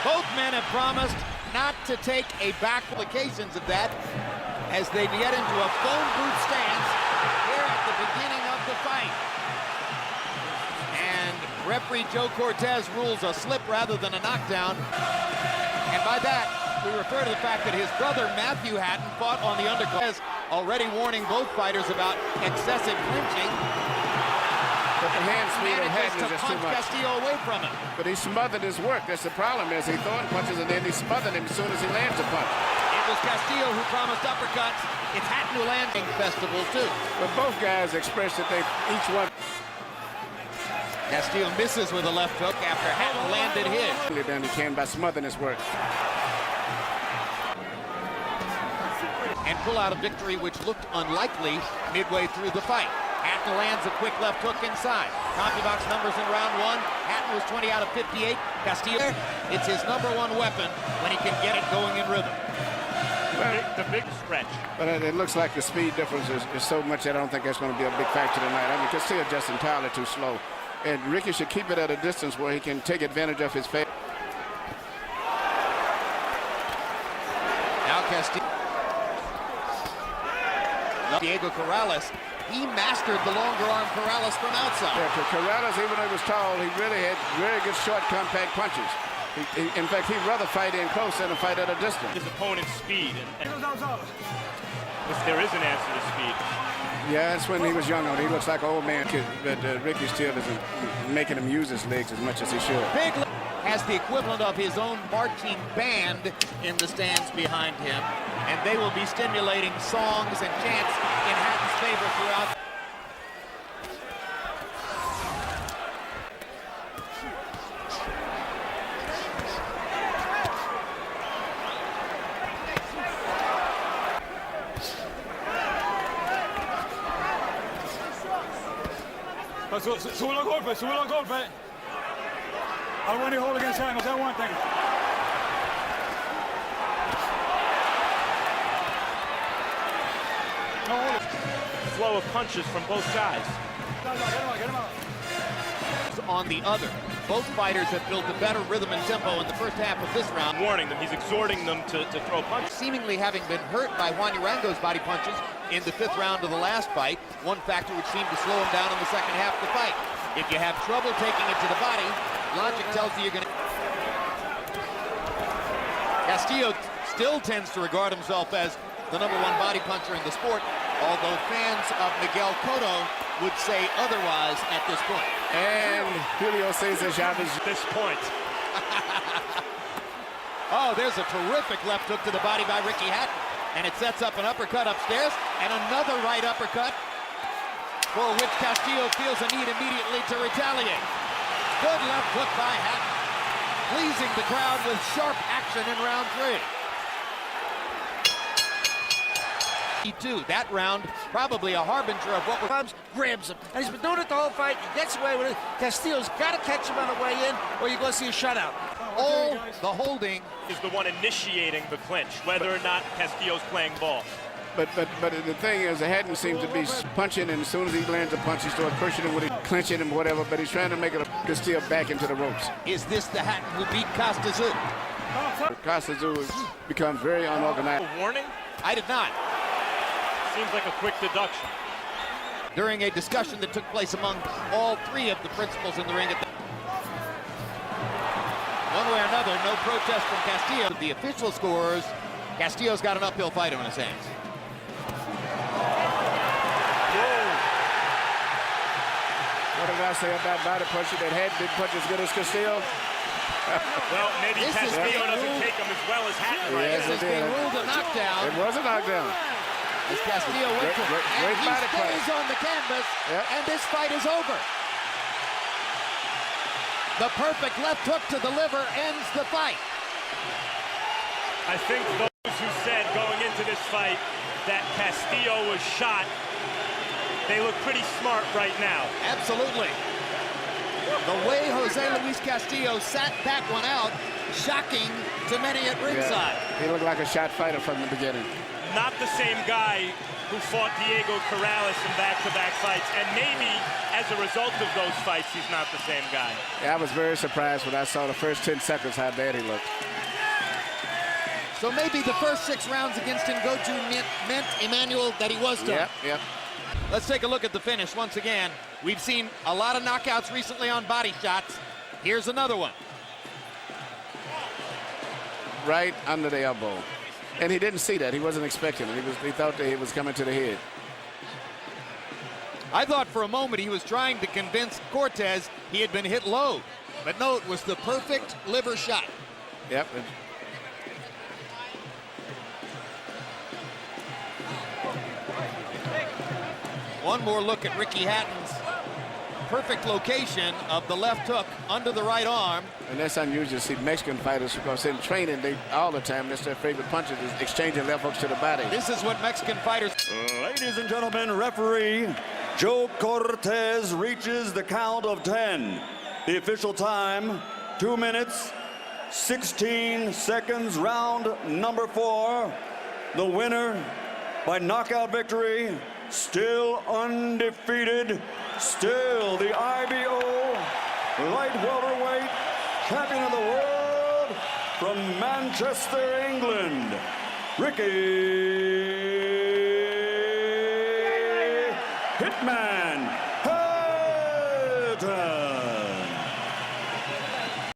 Both men have promised not to take a back implications of that as they get into a phone booth stance here at the beginning of the fight. And referee Joe Cortez rules a slip rather than a knockdown. And by that, we refer to the fact that his brother Matthew Hatton fought on the undercard, already warning both fighters about excessive clinching. But the hand speed of Hatton is just too much. Castillo away from him. But he smothered his work. That's the problem, is he throwing punches and then he smothered him as soon as he lands a punch. It was Castillo who promised uppercuts. It's Hatton who lands in festival too. But both guys expressed that they each one. Castillo misses with a left hook after Hatton landed his. Done he can by smothering his work. And pull out a victory which looked unlikely midway through the fight. Hatton lands a quick left hook inside. CompuBox numbers in round one. Hatton was 20 out of 58. Castillo, it's his #1 weapon when he can get it going in rhythm. The big stretch. But it looks like the speed difference is so much that I don't think that's going to be a big factor tonight. I mean, Castillo just entirely too slow. And Ricky should keep it at a distance where he can take advantage of his face. Now Castillo. Diego Corrales, he mastered the longer arm Corrales from outside. Yeah, Corrales, even though he was tall, he really had very good short, compact punches. In fact, he'd rather fight in close than to fight at a distance. His opponent's speed. And if there is an answer to speed. Yeah, that's when he was younger. He looks like an old man. But Ricky still isn't making him use his legs as much as he should. Big has the equivalent of his own marching band in the stands behind him, and they will be stimulating songs and chants in Hatton's favor throughout. Sube los golpes. I want to hold against angles, that's one thing. Flow of punches from both sides. Get him out. On the other, both fighters have built a better rhythm and tempo in the first half of this round. Warning them, he's exhorting them to throw punches. Seemingly having been hurt by Juan Urango's body punches in the 5th round of the last fight, one factor which seemed to slow him down in the second half of the fight. If you have trouble taking it to the body, logic tells you you're going to... Castillo still tends to regard himself as the #1 body puncher in the sport, although fans of Miguel Cotto would say otherwise at this point. And Julio Cesar Chavez. This point. Oh, there's a terrific left hook to the body by Ricky Hatton. And it sets up an uppercut upstairs and another right uppercut for which Castillo feels a need immediately to retaliate. Good left hook by Hatton, pleasing the crowd with sharp action in round 3. That round, probably a harbinger of what comes, grabs him. And he's been doing it the whole fight. He gets away with it. Castillo's got to catch him on the way in, or you're going to see a shutout. All the holding is the one initiating the clinch, whether or not Castillo's playing ball. But the thing is, Hatton seems to be punching, and as soon as he lands a punch, he starts pushing him with it, clinching him, whatever. But he's trying to make it Castillo back into the ropes. Is this the Hatton who beat Castillo? Castillo becomes very unorganized. A warning? I did not. Seems like a quick deduction. During a discussion that took place among all 3 of the principals in the ring. One way or another, no protest from Castillo. The official scores, Castillo's got an uphill fight on his hands. What did I say about body punching that Hatton didn't punch as good as Castillo? Well, maybe Castillo doesn't take him as well as Hatton. Yes, it's being ruled a knockdown. It was a knockdown. As Castillo went to and he stays on the canvas, and this fight is over. The perfect left hook to the liver ends the fight. I think those who said going into this fight that Castillo was shot, they look pretty smart right now. Absolutely. The way Jose Luis Castillo sat that one out, shocking to many at ringside. Yeah, he looked like a shot fighter from the beginning. Not the same guy who fought Diego Corrales in back-to-back fights, and maybe as a result of those fights, he's not the same guy. Yeah, I was very surprised when I saw the first 10 seconds how bad he looked. So maybe the first 6 rounds against Ngoju meant, Emmanuel, that he was done. Yep. Let's take a look at the finish once again. We've seen a lot of knockouts recently on body shots. Here's another one. Right under the elbow. And he didn't see that. He wasn't expecting it. He thought that he was coming to the head. I thought for a moment he was trying to convince Cortez he had been hit low. But no, it was the perfect liver shot. Yep. One more look at Ricky Hatton's perfect location of the left hook under the right arm. And that's unusual to see Mexican fighters, because in training, they all the time, that's their favorite punches, is exchanging left hooks to the body. This is what Mexican fighters... Ladies and gentlemen, referee Joe Cortez reaches the count of 10. The official time, 2 minutes, 16 seconds, round number 4. The winner by knockout victory, still undefeated, still the IBO light welterweight champion of the world from Manchester, England, Ricky Hitman Hatton.